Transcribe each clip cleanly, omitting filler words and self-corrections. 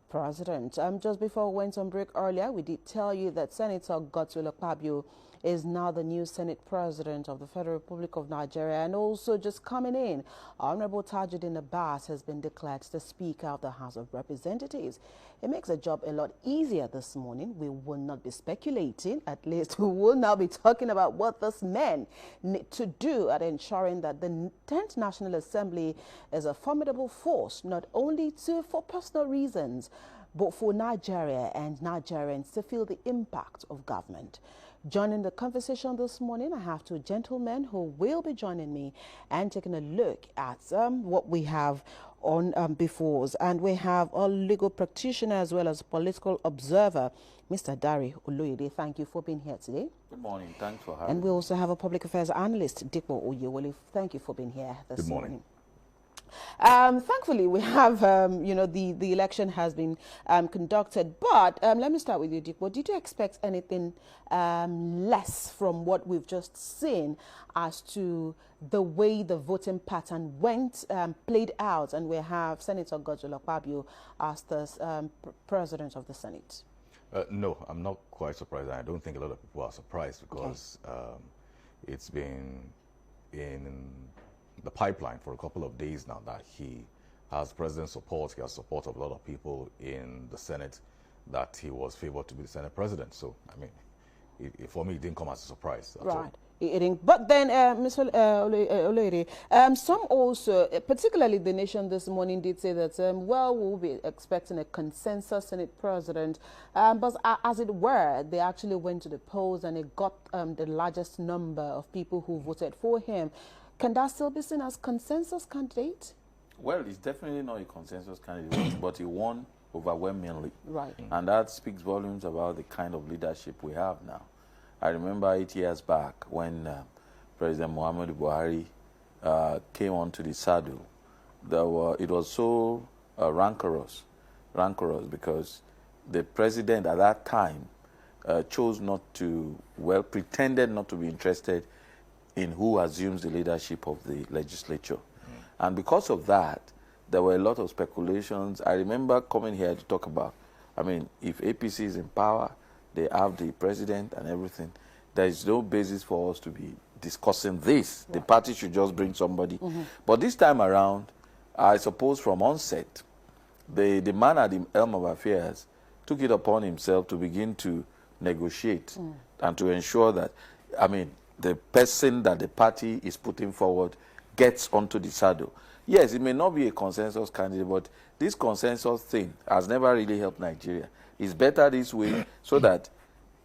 president. Just before we went on break earlier, we did tell you that Senator Godswill Akpabio is now the new Senate President of the Federal Republic of Nigeria. And also just coming in, Honorable Tajuddin Abbas has been declared the Speaker of the House of Representatives. It makes the job a lot easier this morning. We will not be speculating, at least we will now be talking about what this man need to do at ensuring that the 10th National Assembly is a formidable force, not only for personal reasons, but for Nigeria and Nigerians to feel the impact of government. Joining the conversation this morning, I have two gentlemen who will be joining me and taking a look at what we have on before us. And we have a legal practitioner as well as political observer, Mr. Dari Oloyede. Thank you for being here today. Good morning. Thanks for having me. And we also have a public affairs analyst, Dipo Oyewole. Thank you for being here this morning. Thankfully, we have, the election has been conducted. But let me start with you, Dipo. Did you expect anything less from what we've just seen as to the way the voting pattern played out? And we have Senator Godswill Akpabio as the President of the Senate. No, I'm not quite surprised. I don't think a lot of people are surprised because it's been in the pipeline for a couple of days now that he has president's support. He has support of a lot of people in the Senate that he was favored to be the Senate president. So, I mean, for me, it didn't come as a surprise. Right. But then, Mr. Oloyede, some also, particularly The Nation this morning, did say that, we'll be expecting a consensus Senate president. But as it were, they actually went to the polls and it got the largest number of people who voted for him. Can that still be seen as consensus candidate? Well, it's definitely not a consensus candidate, but he won overwhelmingly. Right. And that speaks volumes about the kind of leadership we have now. I remember 8 years back when President Muhammadu Buhari came onto the saddle. It was so rancorous because the president at that time chose not to, pretended not to be interested in who assumes the leadership of the legislature. And because of that, there were a lot of speculations. I remember coming here to talk about, if APC is in power, they have the president and everything, there is no basis for us to be discussing this. Right. The party should just bring somebody. But this time around, I suppose from onset, the man at the helm of affairs took it upon himself to begin to negotiate and to ensure that, the person that the party is putting forward gets onto the saddle. Yes, it may not be a consensus candidate, but this consensus thing has never really helped Nigeria. It's better this way so that,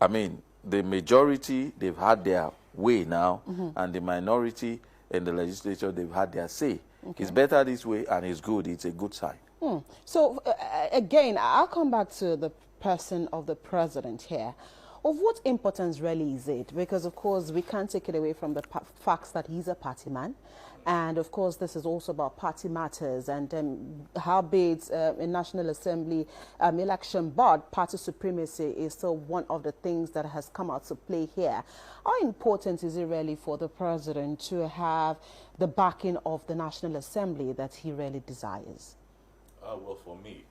the majority, they've had their way now, and the minority in the legislature, they've had their say. Okay. It's better this way, and it's good. It's a good sign. So, again, I'll come back to the person of the president here. Of what importance really is it? Because, of course, we can't take it away from the facts that he's a party man. And, of course, this is also about party matters and how big a National Assembly election, but party supremacy is still one of the things that has come out to play here. How important is it really for the president to have the backing of the National Assembly that he really desires? Well, for me,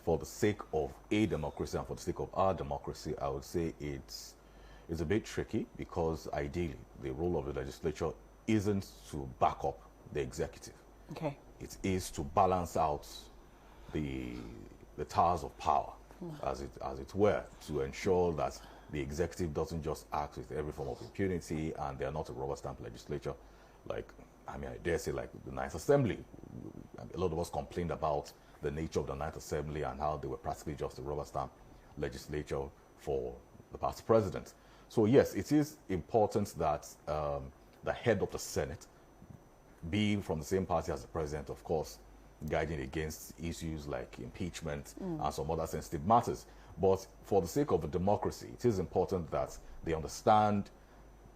for the sake of a democracy and for the sake of our democracy, I would say it's a bit tricky because ideally the role of the legislature isn't to back up the executive. Okay. It is to balance out the towers of power, as it were, to ensure that the executive doesn't just act with every form of impunity and they're not a rubber stamp legislature. Like, I dare say like the Ninth Assembly. A lot of us complained about the nature of the Ninth Assembly and how they were practically just a rubber stamp legislature for the past president. So yes, it is important that the head of the Senate be from the same party as the president, of course, guiding against issues like impeachment and some other sensitive matters. But for the sake of the democracy, it is important that they understand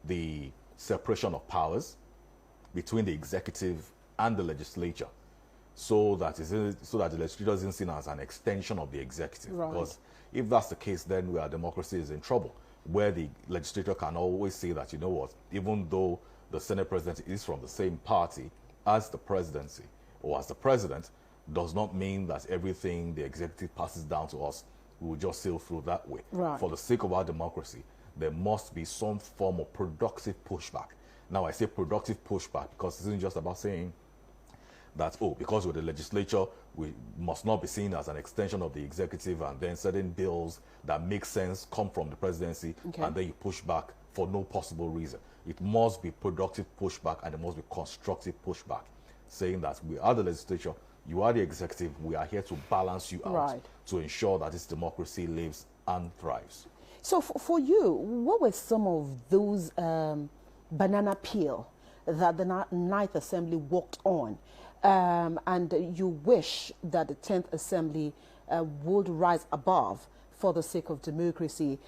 the separation of powers between the executive and the legislature, so that the legislature isn't seen as an extension of the executive. Right. Because if that's the case, then our democracy is in trouble, where the legislature can always say that, you know what, even though the Senate president is from the same party as the presidency or as the president, does not mean that everything the executive passes down to us will just sail through that way. Right. For the sake of our democracy, there must be some form of productive pushback. Now, I say productive pushback because it isn't just about saying that, oh, because we're the legislature, we must not be seen as an extension of the executive, and then certain bills that make sense come from the presidency, and then you push back for no possible reason. It must be productive pushback, and it must be constructive pushback, saying that we are the legislature, you are the executive, we are here to balance you out, to ensure that this democracy lives and thrives. So for you, what were some of those banana peel that the Ninth Assembly worked on, and you wish that the 10th Assembly would rise above for the sake of democracy,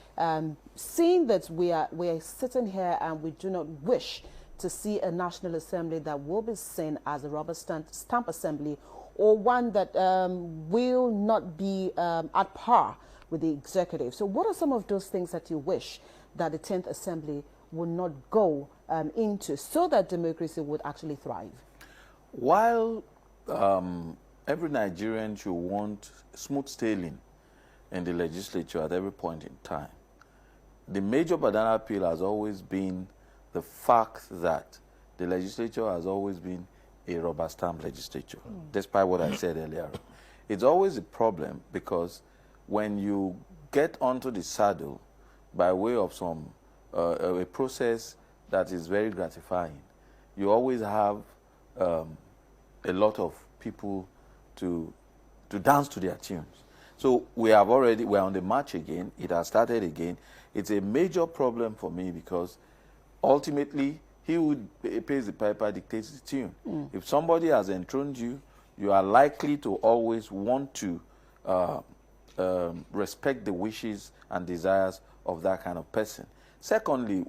seeing that we are sitting here and we do not wish to see a National Assembly that will be seen as a rubber stamp assembly, or one that will not be at par with the executive. So what are some of those things that you wish that the 10th Assembly would not go into so that democracy would actually thrive? While every Nigerian should want smooth sailing in the legislature at every point in time, the major banana peel has always been the fact that the legislature has always been a rubber stamp legislature, despite what I said earlier. It's always a problem because when you get onto the saddle by way of some a process that is very gratifying, you always have a lot of people to dance to their tunes. So we're on the march again. It has started again. It's a major problem for me because ultimately he who pays the piper dictates the tune. If somebody has enthroned you, you are likely to always want to respect the wishes and desires of that kind of person. Secondly,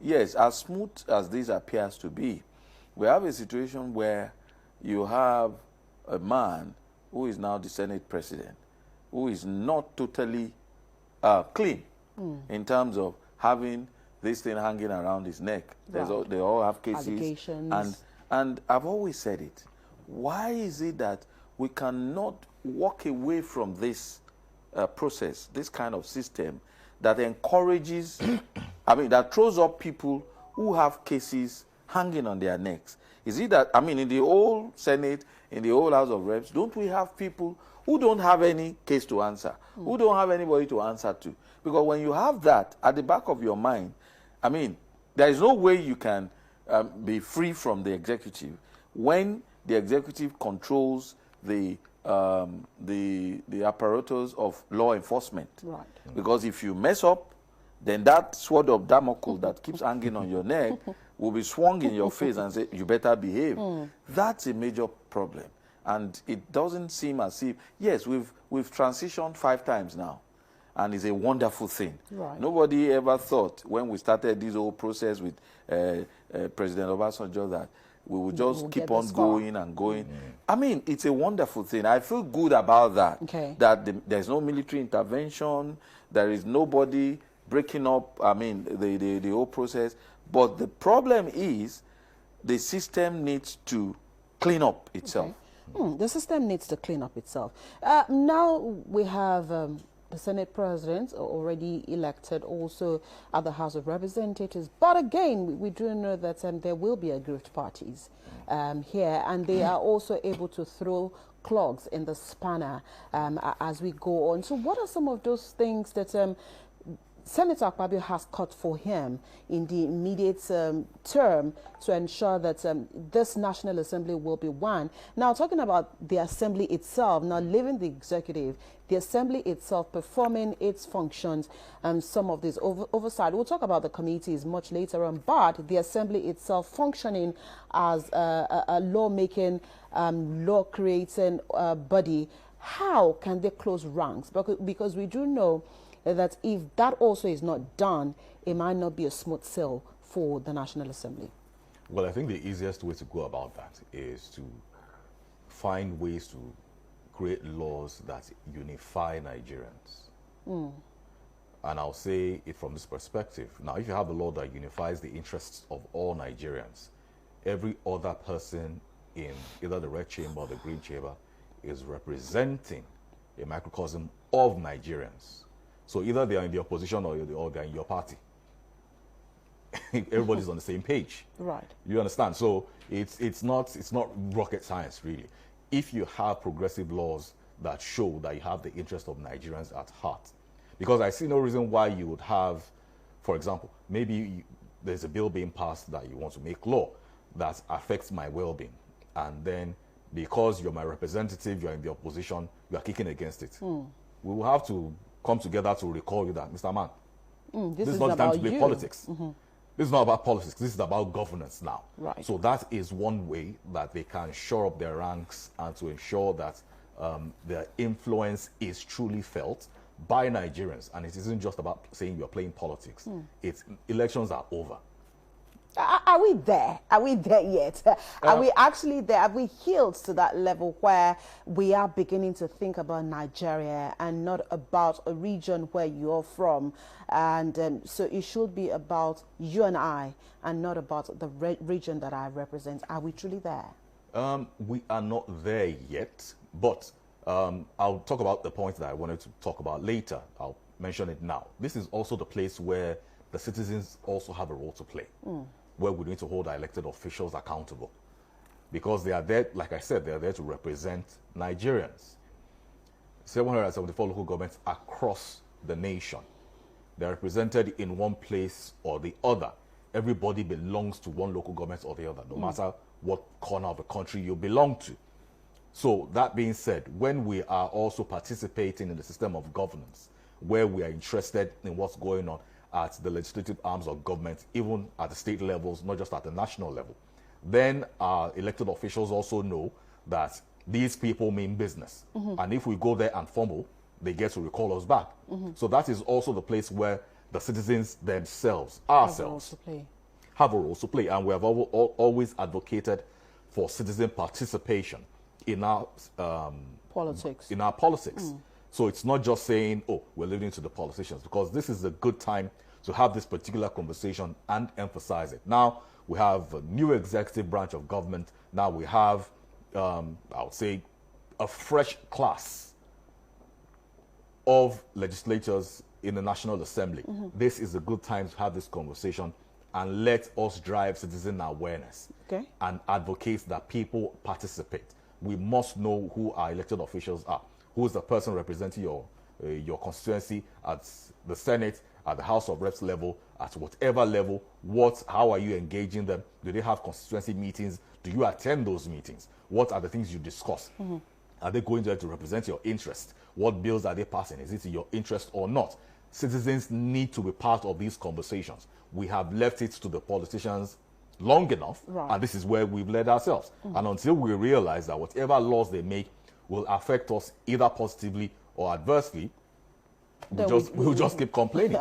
yes, as smooth as this appears to be, we have a situation where you have a man who is now the Senate president, who is not totally clean in terms of having this thing hanging around his neck. They all have cases. And I've always said it. Why is it that we cannot walk away from this process, this kind of system that encourages, that throws up people who have cases hanging on their necks? Is it that, in the old Senate, in the old House of Reps, don't we have people who don't have any case to answer, who don't have anybody to answer to? Because when you have that at the back of your mind, there is no way you can be free from the executive when the executive controls the apparatus of law enforcement. Right. Because if you mess up, then that sword of Damocles that keeps hanging on your neck will be swung in your face and say, you better behave. That's a major problem. And it doesn't seem as if, yes, we've transitioned 5 times now. And it's a wonderful thing. Right. Nobody ever thought when we started this whole process with President Obasanjo that we would just keep on going and going. It's a wonderful thing. I feel good about that. That there's no military intervention. There is nobody breaking up, the whole process. But the problem is the system needs to clean up itself. The system needs to clean up itself. Now we have the Senate President already elected, also at the House of Representatives. But again, we do know that there will be aggrieved parties here, and they are also able to throw clogs in the spanner as we go on. So what are some of those things that Senator Akpabio has cut for him in the immediate term to ensure that this National Assembly will be won? Now, talking about the Assembly itself, now leaving the executive, the Assembly itself performing its functions and some of this oversight. We'll talk about the committees much later on, but the Assembly itself functioning as a lawmaking, law-creating body, how can they close ranks? Because we do know that if that also is not done, it might not be a smooth sail for the National Assembly. Well, I think the easiest way to go about that is to find ways to create laws that unify Nigerians. And I'll say it from this perspective. Now, if you have a law that unifies the interests of all Nigerians, every other person in either the red chamber or the green chamber is representing a microcosm of Nigerians. So either they are in the opposition or they're in your party. Everybody's on the same page. Right. You understand? So it's not rocket science, really. If you have progressive laws that show that you have the interest of Nigerians at heart, because I see no reason why you would have, for example, maybe there's a bill being passed that you want to make law that affects my well-being, and then because you're my representative, you're in the opposition, you are kicking against it. We will have to come together to recall you that, Mr. Man, this is not not the time about to play you. Politics. This is not about politics. This is about governance now. Right. So that is one way that they can shore up their ranks and to ensure that their influence is truly felt by Nigerians. And it isn't just about saying you're playing politics. It's elections are over. Are we there? Are we there yet? Are we actually there? Have we healed to that level where we are beginning to think about Nigeria and not about a region where you're from? And so it should be about you and I and not about the region that I represent. Are we truly there? We are not there yet, but I'll talk about the point that I wanted to talk about later. I'll mention it now. This is also the place where the citizens also have a role to play, where we need to hold our elected officials accountable. Because they are there, like I said, they are there to represent Nigerians. 774 local governments across the nation. They're represented in one place or the other. Everybody belongs to one local government or the other, no matter what corner of the country you belong to. So that being said, when we are also participating in the system of governance, where we are interested in what's going on at the legislative arms of government, even at the state levels, not just at the national level, then our elected officials also know that these people mean business. And if we go there and fumble, they get to recall us back. So that is also the place where the citizens themselves, ourselves, have a role to play. And we have always advocated for citizen participation in our politics. So it's not just saying, oh, we're leaving to the politicians, because this is a good time to have this particular conversation and emphasize it. Now we have a new executive branch of government. Now we have, I would say, a fresh class of legislators in the National Assembly. This is a good time to have this conversation and let us drive citizen awareness and advocate that people participate. We must know who our elected officials are. Who is the person representing your constituency at the Senate, at the House of Reps level, at whatever level? How are you engaging them? Do they have constituency meetings? Do you attend those meetings? What are the things you discuss? Are they going there to represent your interest? What bills are they passing? Is it in your interest or not? Citizens need to be part of these conversations. We have left it to the politicians long enough, and this is where we've led ourselves. And until we realize that whatever laws they make will affect us either positively or adversely, we'll just keep complaining.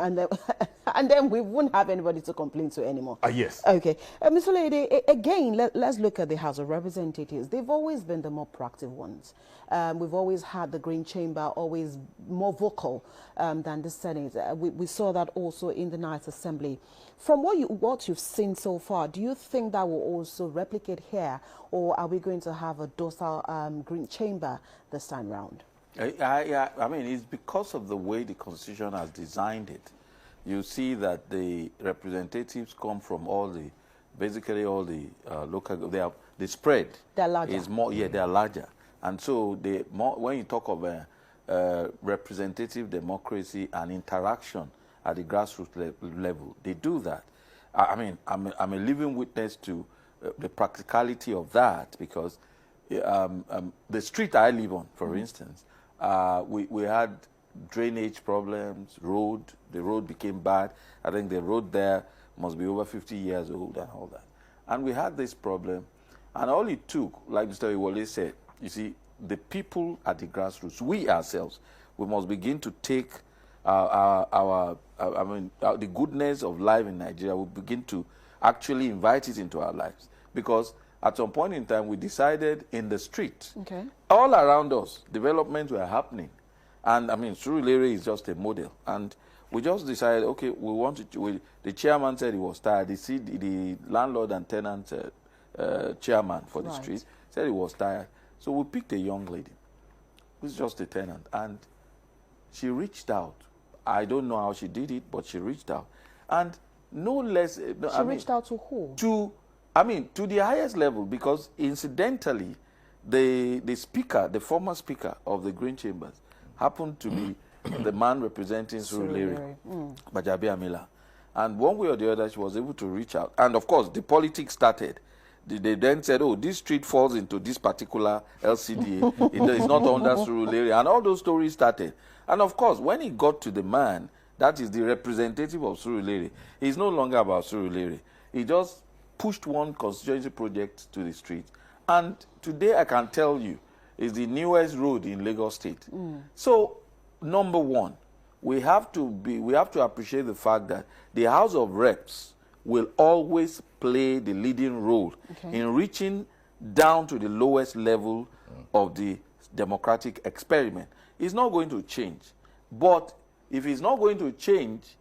And then we won't have anybody to complain to anymore. Yes. Okay. Mr. Lady, again, let's look at the House of Representatives. They've always been the more proactive ones. We've always had the Green Chamber always more vocal than the Senate. We saw that also in the Ninth Assembly. From what you've seen so far, do you think that will also replicate here, or are we going to have a docile Green Chamber this time round? I mean, it's because of the way the Constitution has designed it. You see that the representatives come from basically all the local, the spread. They're larger. Is more, they're larger. And so when you talk of representative democracy and interaction at the grassroots level, they do that. I mean, I'm a living witness to the practicality of that, because the street I live on, for instance, we had drainage problems, the road became bad. I think the road there must be over 50 years old and all that. And we had this problem, and all it took, like Mr. Iwole said, you see, the people at the grassroots, we ourselves, we must begin to take the goodness of life in Nigeria, we begin to actually invite it into our lives. Because at some point in time, we decided in the street, all around us, developments were happening. And I mean, Surulere is just a model. And we just decided, okay, we wanted to, the chairman said he was tired. The landlord and tenant chairman for the street said he was tired. So we picked a young lady. who's just a tenant, and she reached out. I don't know how she did it, but she reached out. And no less... She reached out to who? To the highest level, because incidentally, the speaker, the former speaker of the Green Chambers, happened to be the man representing Surulere, Gbajabiamila. And one way or the other, she was able to reach out. And of course, the politics started. They then said, oh, this street falls into this particular LCDA. It is not under Surulere. And all those stories started. And of course, when it got to the man, that is the representative of Surulere, it's no longer about Surulere. He just pushed one constituency project to the street. And today, I can tell you, it's the newest road in Lagos State. So, number one, we have to appreciate the fact that the House of Reps will always play the leading role in reaching down to the lowest level of the democratic experiment. It's not going to change. But if it's not going to change,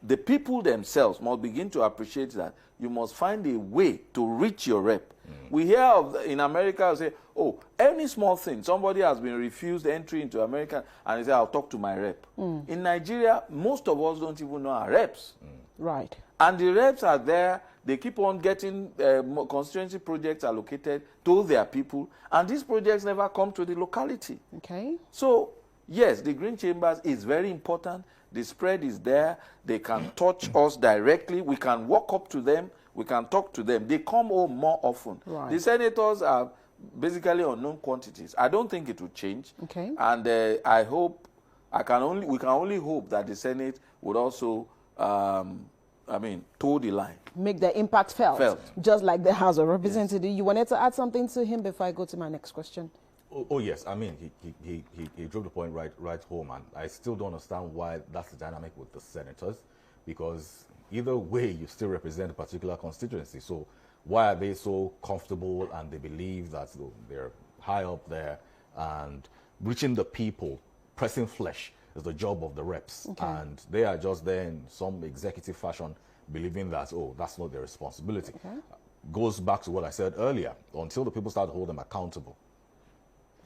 the people themselves must begin to appreciate that you must find a way to reach your rep. We hear of, in America, say, oh, any small thing, somebody has been refused entry into America, and they say, I'll talk to my rep. In Nigeria, most of us don't even know our reps. Right. And the reps are there. They keep on getting constituency projects allocated to their people, and these projects never come to the locality. Okay. So, yes, the Green Chambers is very important. The spread is there. They can touch us directly. We can walk up to them. We can talk to them. They come home more often. Right. The senators are basically unknown quantities. I don't think it will change. Okay. And I hope, we can only hope that the Senate would also, toe the line. Make the impact felt. Just like the House of Representatives. Yes. You wanted to add something to him before I go to my next question? Oh yes, I mean, he drove the point right home, and I still don't understand why that's the dynamic with the senators, because either way, you still represent a particular constituency. So why are they so comfortable and they believe that they're high up there and reaching the people, pressing flesh is the job of the reps, and they are just there in some executive fashion believing that, oh, that's not their responsibility. Goes back to what I said earlier. Until the people start to hold them accountable,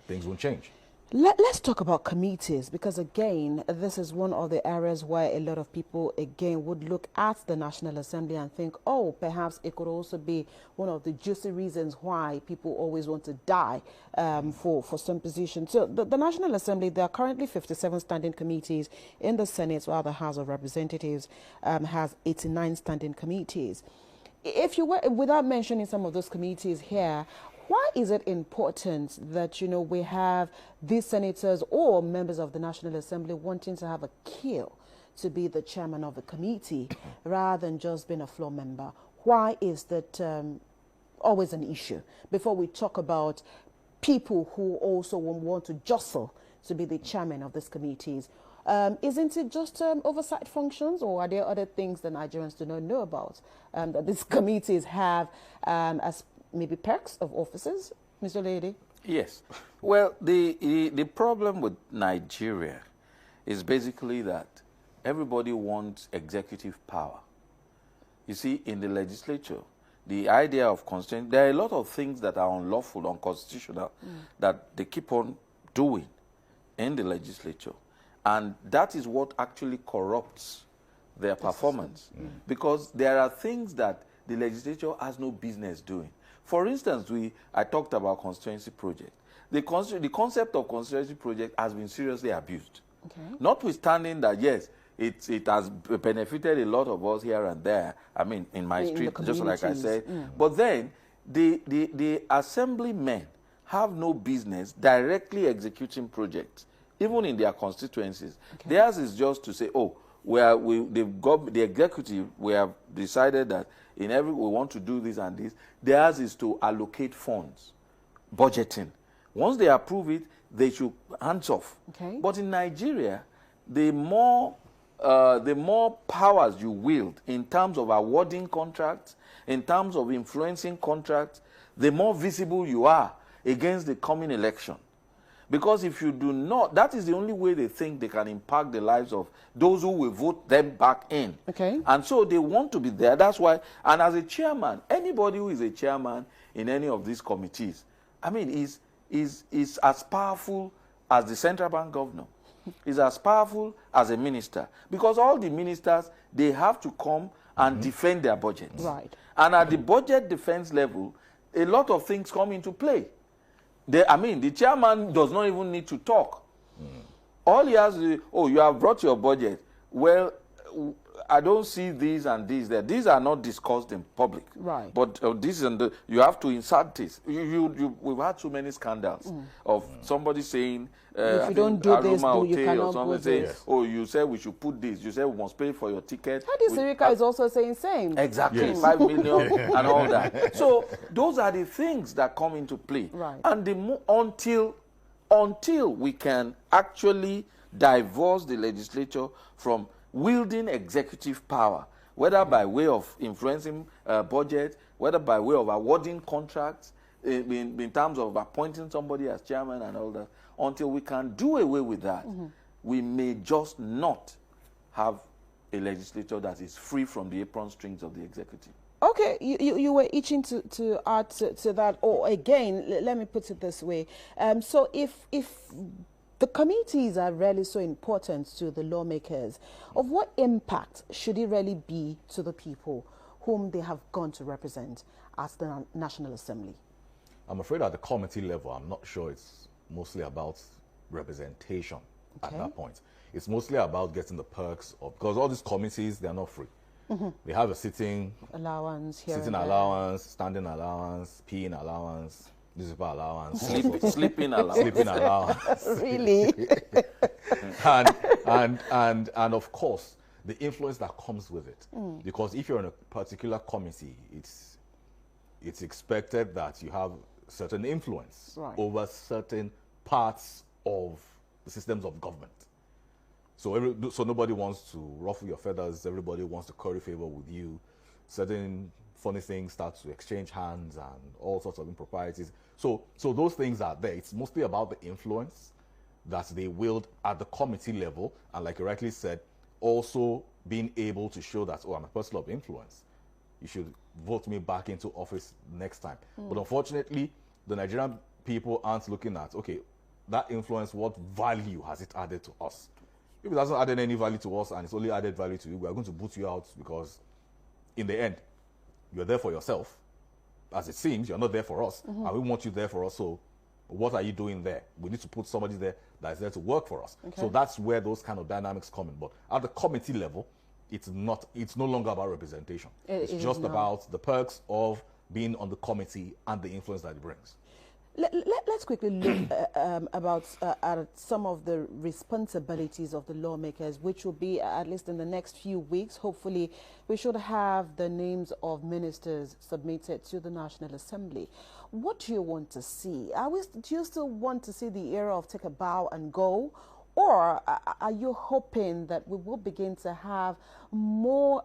things won't change. Let's talk about committees, because again, this is one of the areas where a lot of people again would look at the National Assembly and think, oh, perhaps it could also be one of the juicy reasons why people always want to die for some positions. So the National Assembly, there are currently 57 standing committees in the Senate, while the House of Representatives has 89 standing committees. If you were, without mentioning some of those committees here, why is it important that, we have these senators or members of the National Assembly wanting to have a kill to be the chairman of the committee rather than just being a floor member? Why is that always an issue? Before we talk about people who also want to jostle to be the chairman of these committees, isn't it just oversight functions, or are there other things that Nigerians do not know about that these committees have as maybe perks of officers, Mr. Lady? Yes. Well, the problem with Nigeria is basically that everybody wants executive power. You see, in the legislature, the idea of constitution, there are a lot of things that are unlawful, unconstitutional, that they keep on doing in the legislature. And that is what actually corrupts their performance. Because there are things that the legislature has no business doing. For instance, I talked about constituency project. The concept of constituency project has been seriously abused. Notwithstanding that, yes, it has benefited a lot of us here and there. I mean, in my street, just like I said. But then, the assemblymen have no business directly executing projects, even in their constituencies. Theirs is just to say, oh, the executive, we have decided that we want to do this and this. Theirs is to allocate funds, budgeting. Once they approve it, they should hands off. But in Nigeria, the more powers you wield in terms of awarding contracts, in terms of influencing contracts, the more visible you are against the coming election. Because if you do not, that is the only way they think they can impact the lives of those who will vote them back in. And so they want to be there. That's why, and as a chairman, anybody who is a chairman in any of these committees, I mean, is as powerful as the central bank governor, is as powerful as a minister, because all the ministers, they have to come and defend their budgets. Right. And at the budget defense level, a lot of things come into play. The chairman does not even need to talk. All he has to do, oh, you have brought your budget. Well, I don't see these and these there. These are not discussed in public. Right. But this and you have to insert this. We've had so many scandals of somebody saying, if you don't do this, you cannot or do saying, this. oh, you said we should put this. You said we must pay for your ticket. Hadi Sirika is also saying same. Exactly, Yes. 5 million and all that. So those are the things that come into play. Right. And until we can actually divorce the legislature from wielding executive power, whether by way of influencing budget, whether by way of awarding contracts, in terms of appointing somebody as chairman and all that, until we can do away with that, we may just not have a legislature that is free from the apron strings of the executive. Okay, you were itching to add to that. Or again, let me put it this way. So if the committees are really so important to the lawmakers, of what impact should it really be to the people whom they have gone to represent as the National Assembly? I'm afraid at the committee level, I'm not sure it's mostly about representation at that point. It's mostly about getting the perks of, because all these committees, they're not free. They have a sitting Allowance here sitting and there. allowance, standing allowance, peeing allowance, newspaper allowance, Sleeping allowance. sleeping allowance. Really? and of course the influence that comes with it, because if you're in a particular committee, it's expected that you have certain influence over certain parts of the systems of government. So nobody wants to ruffle your feathers. Everybody wants to curry favor with you. Certain funny things start to exchange hands and all sorts of improprieties. So those things are there. It's mostly about the influence that they wield at the committee level, and like you rightly said, also being able to show that, oh, I'm a person of influence. You should vote me back into office next time. But unfortunately, the Nigerian people aren't looking at, okay, that influence, what value has it added to us? If it hasn't added any value to us and it's only added value to you, we are going to boot you out, because in the end, you're there for yourself. As it seems, you're not there for us, and we want you there for us. So what are you doing there? We need to put somebody there that is there to work for us. So that's where those kind of dynamics come in. But at the committee level, it's no longer about representation. It's just about the perks of being on the committee and the influence that it brings. Let's quickly look at some of the responsibilities of the lawmakers, which will be, at least in the next few weeks, hopefully we should have the names of ministers submitted to the National Assembly. What do you want to see? Do you still want to see the era of take a bow and go? Or are you hoping that we will begin to have more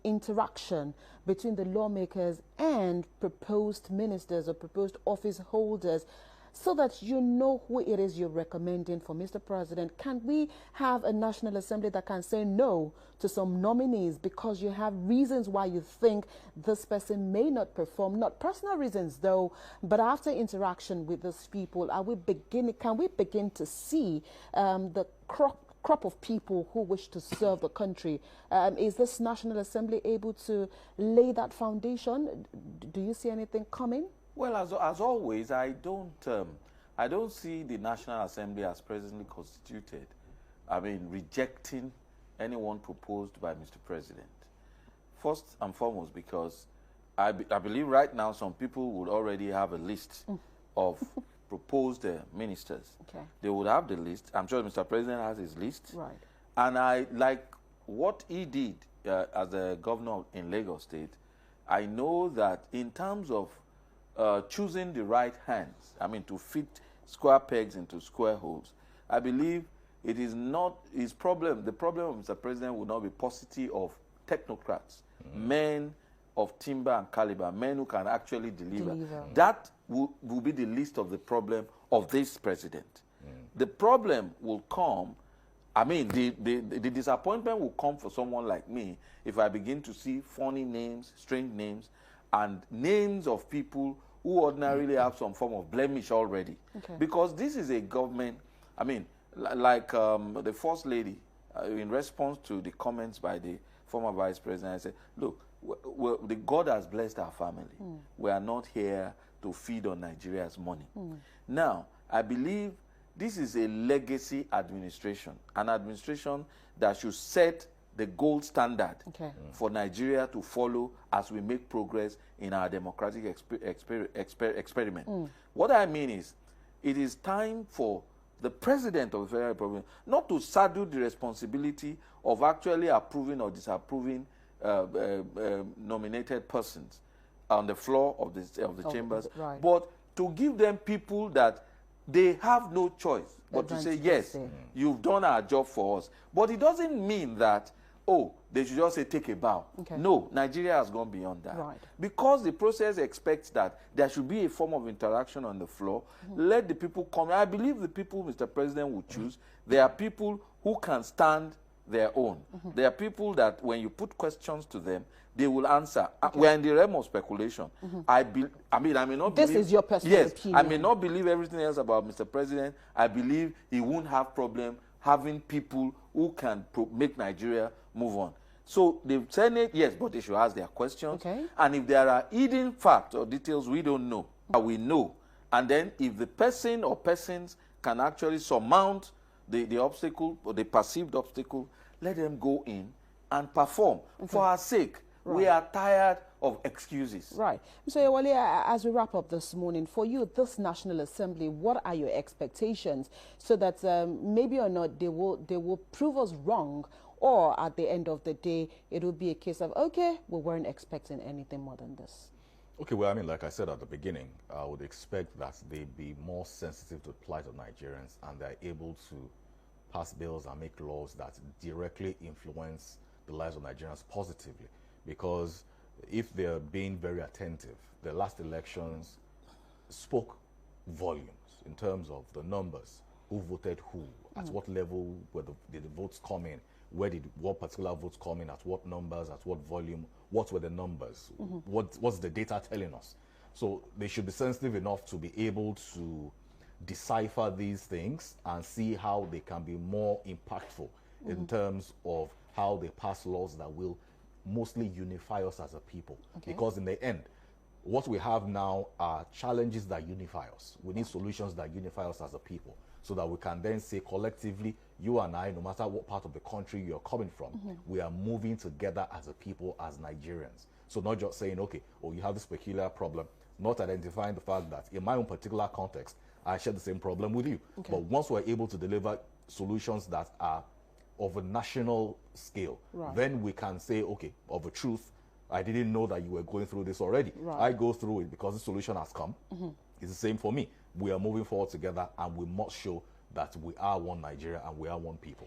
interaction between the lawmakers and proposed ministers or proposed office holders, so that you know who it is you're recommending for Mr. President? Can we have a National Assembly that can say no to some nominees because you have reasons why you think this person may not perform, not personal reasons though, but after interaction with those people, can we begin to see the crop of people who wish to serve the country? Is this National Assembly able to lay that foundation? Do you see anything coming? Well, as always, I don't see the National Assembly as presently constituted, rejecting anyone proposed by Mr. President. First and foremost, because I believe right now some people would already have a list of proposed ministers. Okay. They would have the list. I'm sure Mr. President has his list. Right. And I like what he did as a governor in Lagos State. I know that in terms of choosing the right hands, to fit square pegs into square holes, I believe it is not his problem. The problem of Mr. President will not be paucity of technocrats, men of timber and caliber, men who can actually deliver. That will be the least of the problem of this president. The problem will come, the disappointment will come for someone like me if I begin to see funny names, strange names, and names of people who ordinarily have some form of blemish already. Okay. Because this is a government I mean, like the First Lady, in response to the comments by the former Vice President, I said, look, the God has blessed our family. We are not here to feed on Nigeria's money. Now, I believe this is a legacy administration, an administration that should set the gold standard for Nigeria to follow as we make progress in our democratic experiment. What I mean is, it is time for the President of the Federal Republic not to saddle the responsibility of actually approving or disapproving nominated persons on the floor of the chambers, but to give them people that they have no choice but to say, yes, you've done our job for us. But it doesn't mean that, oh, they should just say, take a bow. No, Nigeria has gone beyond that. Because the process expects that there should be a form of interaction on the floor. Let the people come. I believe the people Mr. President will choose, they are people who can stand their own. There are people that when you put questions to them, they will answer. We're in the realm of speculation. I mean, I may not believe... This is your personal opinion. I may not believe everything else about Mr. President. I believe he won't have problem having people who can make Nigeria move on. So the Senate, yes, but they should ask their questions. And if there are hidden facts or details we don't know, we know. And then if the person or persons can actually surmount the obstacle or the perceived obstacle, let them go in and perform. For our sake, we are tired of excuses. Mr. Oyewole, as we wrap up this morning, for you, this National Assembly, what are your expectations so that maybe or not they will prove us wrong, or at the end of the day, it will be a case of, okay, we weren't expecting anything more than this? Okay, well, I mean, like I said at the beginning, I would expect that they be more sensitive to the plight of Nigerians and they're able to pass bills and make laws that directly influence the lives of Nigerians positively. Because if they're being very attentive, the last elections spoke volumes in terms of the numbers, who voted who, at what level did the votes come in, what particular votes come in, at what numbers, at what volume, what were the numbers, what's the data telling us. So they should be sensitive enough to be able to decipher these things and see how they can be more impactful in terms of how they pass laws that will mostly unify us as a people. Because in the end, what we have now are challenges that unify us. We need solutions that unify us as a people, so that we can then say collectively, you and I, no matter what part of the country you're coming from, we are moving together as a people, as Nigerians. So not just saying, okay, oh, you have this peculiar problem, not identifying the fact that in my own particular context, I share the same problem with you. But once we're able to deliver solutions that are of a national scale, then we can say, okay, of a truth, I didn't know that you were going through this already. I go through it because the solution has come. It's the same for me. We are moving forward together, and we must show that we are one Nigeria and we are one people.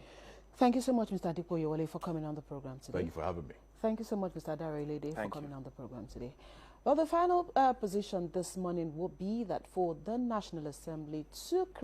Thank you so much, Mr. Adepo Oyewole, for coming on the program today. Thank you for having me. Thank you so much, Mr. Dare Lede, for coming on the program today. Well, the final position this morning will be that for the National Assembly to